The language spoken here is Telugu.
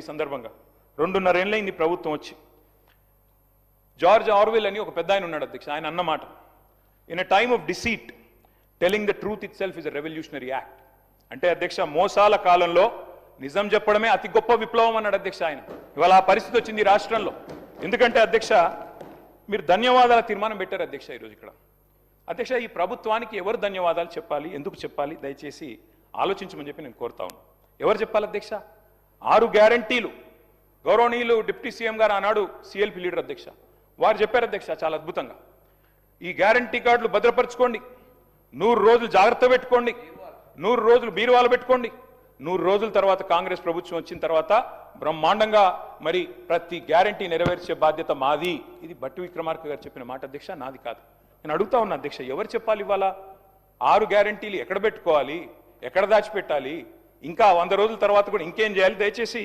ఈ సందర్భంగా 2.5 ఏళ్ళైంది ప్రభుత్వం వచ్చి. జార్జ్ ఆర్వెల్ అని ఒక పెద్ద ఆయన ఉన్నాడు అధ్యక్ష. ఆయన అన్నమాట, in a time of deceit telling the truth it self is a revolutionary act. అంటే అధ్యక్ష, మోసాల కాలంలో నిజం చెప్పడమే అతి గొప్ప విప్లవం అన్నాడు అధ్యక్ష ఆయన. ఇవాళ ఆ పరిస్థితి వచ్చింది రాష్ట్రంలో. ఎందుకంటే అధ్యక్ష, మీరు ధన్యవాదాల తీర్మానం పెట్టారు అధ్యక్ష ఈరోజు ఇక్కడ. అధ్యక్ష, ఈ ప్రభుత్వానికి ఎవరు ధన్యవాదాలు చెప్పాలి, ఎందుకు చెప్పాలి, దయచేసి ఆలోచించమని చెప్పి నేను కోరుతా ఉన్నాను. ఎవరు చెప్పాలి అధ్యక్ష? 6 గ్యారంటీలు గౌరవనీయులు డిప్యూటీ సీఎం గారు ఆనాడు సిఎల్పి లీడర్ అధ్యక్ష, వారు చెప్పారు అధ్యక్ష చాలా అద్భుతంగా. ఈ గ్యారంటీ కార్డులు భద్రపరచుకోండి, 100 రోజులు జాగ్రత్త పెట్టుకోండి, 100 రోజులు బీరువాలు పెట్టుకోండి, 100 రోజుల తర్వాత కాంగ్రెస్ ప్రభుత్వం వచ్చిన తర్వాత బ్రహ్మాండంగా మరి ప్రతి గ్యారంటీ నెరవేర్చే బాధ్యత మాది. ఇది బట్టి విక్రమార్క గారు చెప్పిన మాట అధ్యక్ష, నాది కాదు. నేను అడుగుతా ఉన్నా అధ్యక్ష, ఎవరు చెప్పాలి ఇవాళ 6 గ్యారంటీలు ఎక్కడ పెట్టుకోవాలి, ఎక్కడ దాచిపెట్టాలి, ఇంకా 100 రోజుల తర్వాత కూడా ఇంకేం చేయాలి? దయచేసి